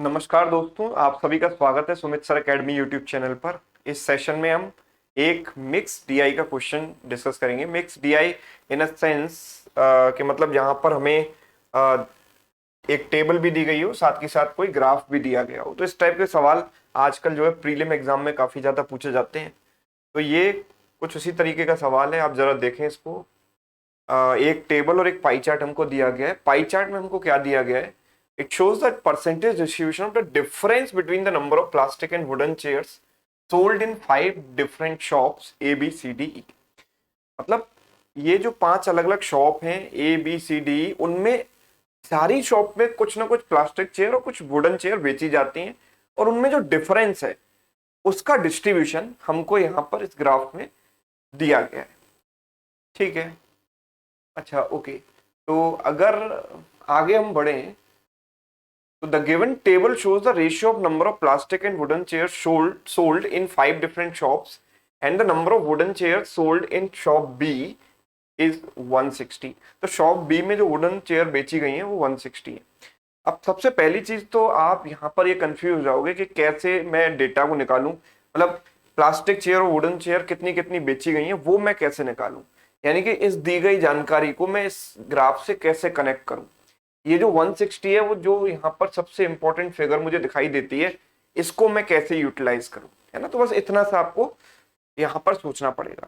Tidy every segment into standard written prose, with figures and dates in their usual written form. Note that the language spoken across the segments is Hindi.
नमस्कार दोस्तों, आप सभी का स्वागत है Sumit sir academy YouTube channel पर। इस सेशन में हम एक मिक्स डीआई का क्वेश्चन डिस्कस करेंगे। Mix DI in a sense कि मतलब जहां पर हमें अ, एक टेबल भी दी गई हो, साथ के साथ कोई ग्राफ भी दिया गया हो। तो इस टाइप के सवाल आजकल जो है प्रीलिम एग्जाम में काफी ज्यादा पूछे जाते हैं। तो ये कुछ उसी तरीके का सवाल है, आप जरा देखें इसको। एक टेबल और एक पाई चार्ट हमको दिया गया है। पाई चार्ट में हमको क्या दिया गया है? It shows that percentage distribution of the difference between the number of plastic and wooden chairs sold in 5 different shops A B C D E. मतलब ये जो 5 अलग अलग शॉप हैं ए बी सी डी, उनमें सारी शॉप में कुछ ना कुछ प्लास्टिक चेयर और कुछ वुडन चेयर बेची जाती हैं, और उनमें जो डिफरेंस है उसका डिस्ट्रीब्यूशन हमको यहाँ पर इस ग्राफ में दिया गया है। ठीक है, अच्छा ओके। तो अगर आगे हम बढ़े तो the given table shows the ratio of number of plastic and wooden chairs sold in 5 different shops and the number of wooden chairs sold in shop B is 160। तो शॉप बी में जो वुडन चेयर बेची गई है वो 160 है। अब सबसे पहली चीज तो आप यहाँ पर ये कंफ्यूज हो जाओगे कि कैसे मैं डेटा को निकालूं, मतलब प्लास्टिक चेयर और वुडन चेयर कितनी कितनी बेची गई है वो मैं कैसे निकालूं, यानी कि इस दी गई जानकारी को मैं इस ग्राफ से कैसे कनेक्ट करूं। ये जो 160 है वो जो यहाँ पर सबसे इंपॉर्टेंट फिगर मुझे दिखाई देती है, इसको मैं कैसे यूटिलाइज करूं, है ना। तो बस इतना सा आपको यहाँ पर सोचना पड़ेगा।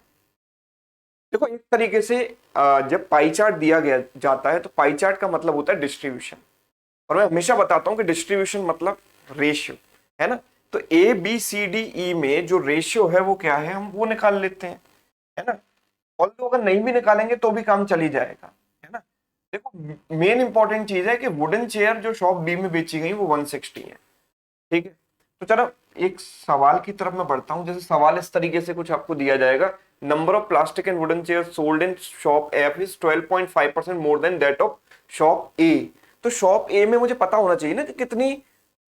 देखो एक तरीके से जब पाई चार्ट दिया गया जाता है तो पाई चार्ट का मतलब होता है डिस्ट्रीब्यूशन, और मैं हमेशा बताता हूं कि डिस्ट्रीब्यूशन मतलब रेशियो, है ना। तो ए बी सी डी ई में जो रेशियो है वो क्या है, हम वो निकाल लेते हैं, है ना। और तो अगर नहीं भी निकालेंगे तो भी काम चली जाएगा, है ना। देखो मेन इंपॉर्टेंट चीज है कि वुडन चेयर जो शॉप बी में बेची गई वो 160 है। ठीक है, तो चलो एक सवाल की तरफ मैं बढ़ता हूं। जैसे सवाल इस तरीके से कुछ आपको दिया जाएगा, number of plastic and wooden chair sold in shop F is 12.5% more then that of shop ए। तो शॉप ए में मुझे पता होना चाहिए ना कि कितनी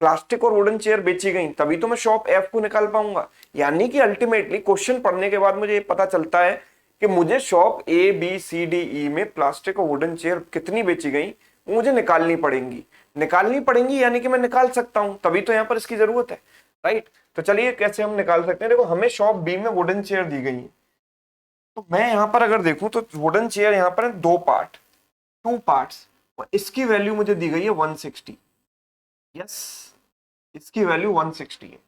प्लास्टिक और वुडन चेयर बेची गई, तभी तो मैं शॉप एफ को निकाल पाऊंगा। यानी कि अल्टीमेटली क्वेश्चन पढ़ने के बाद मुझे ये पता चलता है कि मुझे shop A B C D E में प्लास्टिक और वुडन चेयर कितनी बेची गई वो मुझे निकालनी पड़ेंगी, यानी कि मैं निकाल सकता हूं, तभी तो यहां पर इसकी जरूरत है, राइट। तो चलिए कैसे हम निकाल सकते हैं। देखो हमें शॉप बी में वुडन चेयर दी गई है, तो मैं यहां पर अगर देखूं तो वुडन चेयर यहां पर है दो पार्ट, टू पार्ट्स, और इसकी वैल्यू मुझे दी गई है 160। यस, इसकी वैल्यू 160 है,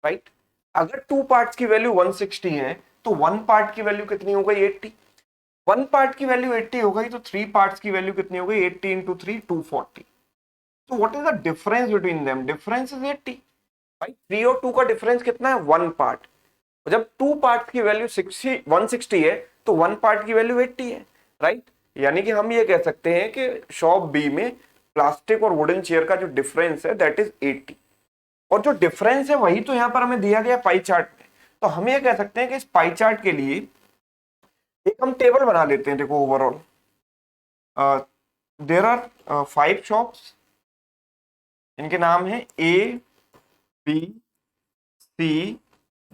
राइट। अगर टू पार्ट्स की वैल्यू 160 है तो वन पार्ट की वैल्यू कितनी हो गई 80। वन पार्ट की वैल्यू 80 हो गई तो थ्री पार्ट्स की वैल्यू कितनी हो गई 80 इंटू 3 240। तो what is the difference between them? Difference is 80। भाई 3 और 2 का डिफरेंस कितना है? One part. जब टू पार्ट की वैल्यू 160 है तो वन पार्ट की वैल्यू 80 है, राइट। यानी कि हम ये कह सकते हैं कि शॉप बी में प्लास्टिक और वुडन चेयर का जो डिफरेंस है दैट इज 80। और जो डिफरेंस है वही तो यहां पर हमें दिया गया पाई चार्ट में। तो हम ये कह सकते हैं कि इस पाई चार्ट के लिए एक हम टेबल बना लेते हैं। देखो ओवरऑल देर आर 5 शॉप्स, इनके नाम है A B C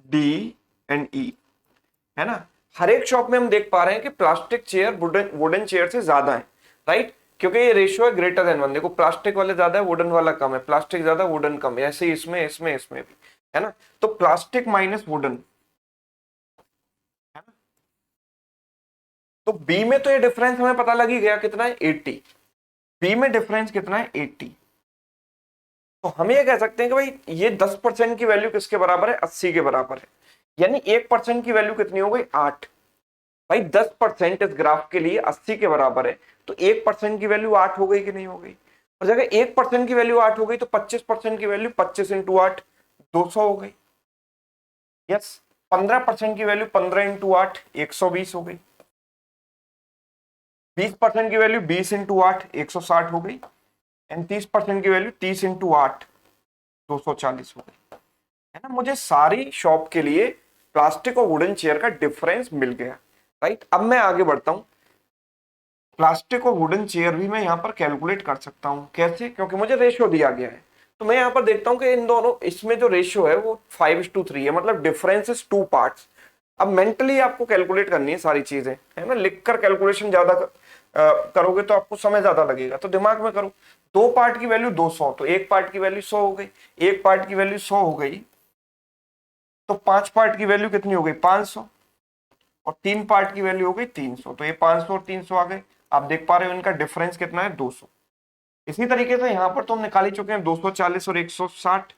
D and E, है ना। हर एक शॉप में हम देख पा रहे हैं कि प्लास्टिक चेयर वुडन चेयर से ज्यादा है, राइट, क्योंकि ये रेशियो है ग्रेटर देन 1। देखो प्लास्टिक वाले ज्यादा है, वुडन वाला कम है, प्लास्टिक ज्यादा वुडन कम है, ऐसे ही इसमें भी, है ना। तो प्लास्टिक माइनस वुडन, है ना। तो बी में तो ये डिफरेंस हमें पता लग ही गया कितना है 80। बी में डिफरेंस कितना है 80। तो हम ये कह सकते हैं कि भाई ये 10% की वैल्यू किसके बराबर है? 80 के बराबर है। यानी 1% की वैल्यू कितनी हो गई? 8। भाई 10% इस ग्राफ के लिए 80 के बराबर है, तो 1% की वैल्यू 8 हो गई कि नहीं हो गई? और जगह 1% की वैल्यू 8 हो गई तो 25% की वैल्यू 25 इंटू 8 200 हो गई। यस, 15% की वैल्यू 15 इंटू 8 120 हो गई। 20% की वैल्यू 20 इंटू 8 160 हो गई। एंड 30% की वैल्यू 30 इंटू 8 240 हो गई, है ना। मुझे सारी शॉप के लिए प्लास्टिक और वुडन चेयर का डिफरेंस मिल गया, राइट। अब मैं आगे बढ़ता हूं। प्लास्टिक और वुडन चेयर भी मैं यहां पर कैलकुलेट कर सकता हूं। कैसे? क्योंकि मुझे रेशियो दिया गया है। तो मैं यहां पर देखता हूं कि इन दोनों, इसमें जो रेशियो है वो 5:3 है, मतलब डिफरेंस इज टू पार्ट्स। अब मेंटली आपको कैलकुलेट करनी है सारी चीजें, है ना। लिखकर कैलकुलेशन ज्यादा करोगे तो आपको समय ज्यादा लगेगा, तो दिमाग में करो। दो पार्ट की वैल्यू 200, तो एक पार्ट की वैल्यू 100 हो गई, एक पार्ट की वैल्यू 100 हो गई, तो 5 पार्ट की वैल्यू कितनी हो गई 500, और 3 पार्ट की वैल्यू हो गई 300, तो ये 500 और 300 आ गए। आप देख पा रहे हो इनका डिफरेंस कितना है 200। इसी तरीके से यहां पर तो हम निकाल ही चुके हैं 240 और 160।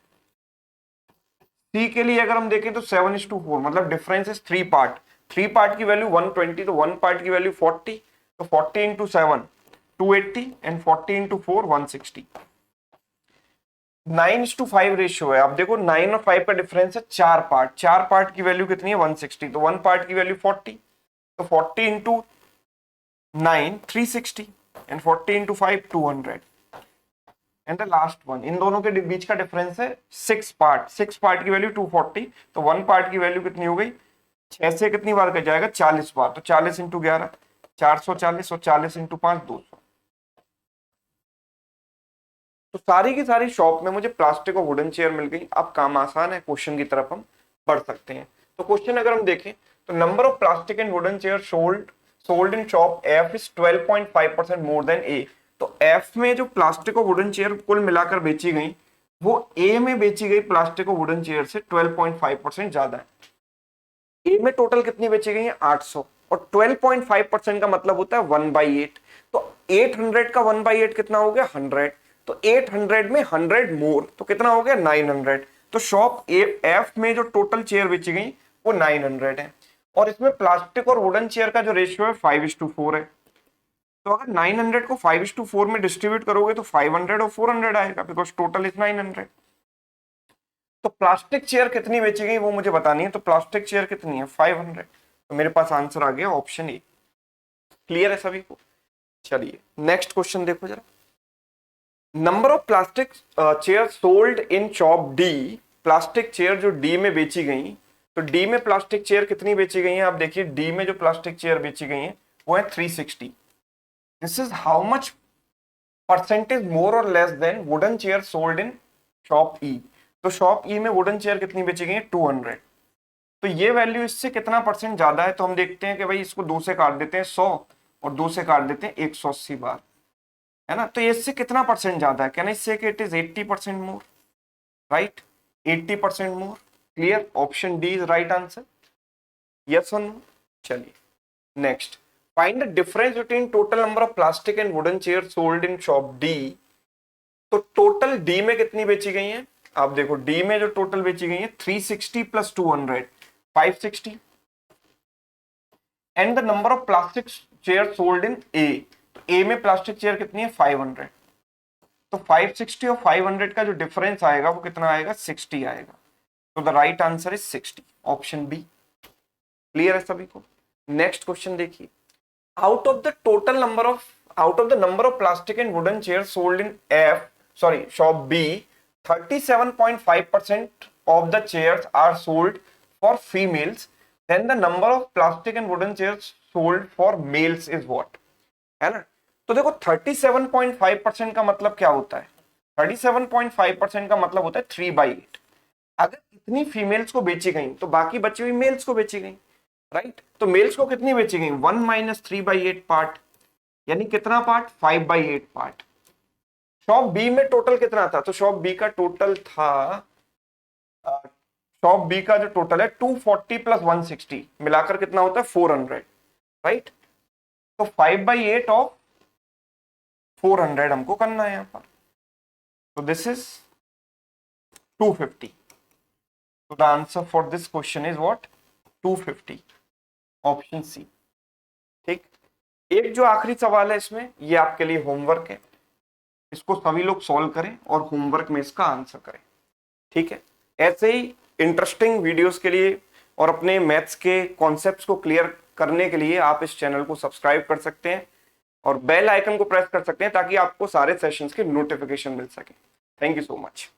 सी के लिए अगर हम देखें तो 7:4, मतलब डिफरेंस इज 3 पार्ट, 3 पार्ट की वैल्यू 120, तो 1 पार्ट की वैल्यू 40, तो 40 इंटू 7 280 एंड 40 इंटू 4 160। 9:5 रेशियो है। आप देखो 9 और 5 का डिफरेंस है 4 पार्ट, 4 पार्ट की वैल्यू कितनी है 160, तो 1 पार्ट की वैल्यू 40, तो 40 into 9 360 and 40 into 5 200 and the last one. इन दोनों के बीच का डिफरेंस है 6 पार्ट, 6 पार्ट की वैल्यू 240, तो 1 पार्ट की वैल्यू कितनी हो गई 6 से कितनी बार कट जाएगा 40 बार, तो 40 इंटू 11 440 और 40 इंटू 5 200। तो सारी की सारी शॉप में मुझे प्लास्टिक और वुडन चेयर मिल गई। अब काम आसान है, क्वेश्चन की तरफ हम बढ़ सकते हैं। तो क्वेश्चन अगर हम देखें तो number of plastic and wooden chair sold in shop F is 12.5% more than A. तो एफ में जो प्लास्टिक और वुडन चेयर कुल मिलाकर बेची गई वो ए में बेची गई प्लास्टिक और वुडन चेयर से 12.5% ज्यादा है। ए में टोटल कितनी बेची गई है 800, और 12.5% का मतलब होता है 1/8, तो 800 का 1/8 कितना हो गया 100, तो 800 में 100 मोर तो कितना हो गया 900। तो शॉप एफ में जो टोटल चेयर बेची गई वो 900 है, और इसमें प्लास्टिक और वुडन चेयर का जो रेशियो है 5:4 है। तो अगर 900 को 5:4 में डिस्ट्रीब्यूट करोगे तो 500 और 400 आएगा, बिकॉज टोटल इज 900। तो प्लास्टिक चेयर कितनी बेची गई वो मुझे बतानी है, तो प्लास्टिक चेयर कितनी है 500, तो मेरे पास आंसर आ गया ऑप्शन ए। क्लियर है सभी को? चलिए नेक्स्ट क्वेश्चन देखो जरा। Number of plastic chair sold in shop D. Plastic chair जो डी में बेची गई, तो डी में प्लास्टिक चेयर कितनी बेची गई है आप देखिए, डी में जो प्लास्टिक चेयर बेची गई है वो है 360। This is how much percentage more or less than wooden chair sold in shop E. तो शॉप ई में वुडन चेयर कितनी बेची गई है 200, तो ये वैल्यू इससे कितना परसेंट ज्यादा है, तो हम देखते हैं कि भाई इसको 2 से काट देते हैं 100 और 2 से काट देते हैं 180 बार, है ना। तो ये इससे कितना परसेंट ज्यादा है, कैन आई से it is 80% more, right, 80% more. Clear, option D is right answer, yes और नो। चलिए next, find the difference between total number of plastic and wooden chair sold in shop D. तो टोटल डी में कितनी बेची गई है आप देखो, डी में जो टोटल बेची गई है 360 plus 200 560, and the number of plastic chair sold in A. तो ए में प्लास्टिक चेयर कितनी है 500, तो 560 और 500 का जो डिफरेंस आएगा वो कितना आएगा 60 आएगा, तो the right answer is 60, option B. Clear है सभी को? नेक्स्ट क्वेश्चन देखिए, out of the number of plastic and wooden chair sold in shop B, 37.5% of the chairs are sold for females, then the number of plastic and wooden chairs sold for males is what, है ना। तो देखो 37.5% का मतलब क्या होता है, 37.5% का मतलब होता है 3/8। अगर इतनी फीमेल्स को बेची गई तो बाकी बची हुई मेल्स को बेची गई, राइट। तो मेल्स को कितनी बेची गई 1 माइनस 3/8 पार्ट, यानी कितना पार्ट 5/8 पार्ट। शॉप बी में टोटल कितना था, तो शॉप बी का टोटल था, शॉप बी का जो टोटल है 240 प्लस 160 मिलाकर कितना होता है 400, राइट। तो 5/8 ऑफ 400 हमको करना है यहां पर, तो दिस इज 250। तो the answer for this question is what 250, option C. ठीक, एक जो आखिरी सवाल है इसमें, ये आपके लिए होमवर्क है, इसको सभी लोग सॉल्व करें और होमवर्क में इसका आंसर करें, ठीक है। ऐसे ही इंटरेस्टिंग वीडियोस के लिए और अपने मैथ्स के कॉन्सेप्ट्स को क्लियर करने के लिए आप इस चैनल को सब्सक्राइब कर सकते हैं और बेल आइकन को प्रेस कर सकते हैं ताकि आपको सारे सेशंस के नोटिफिकेशन मिल सके। Thank you so much.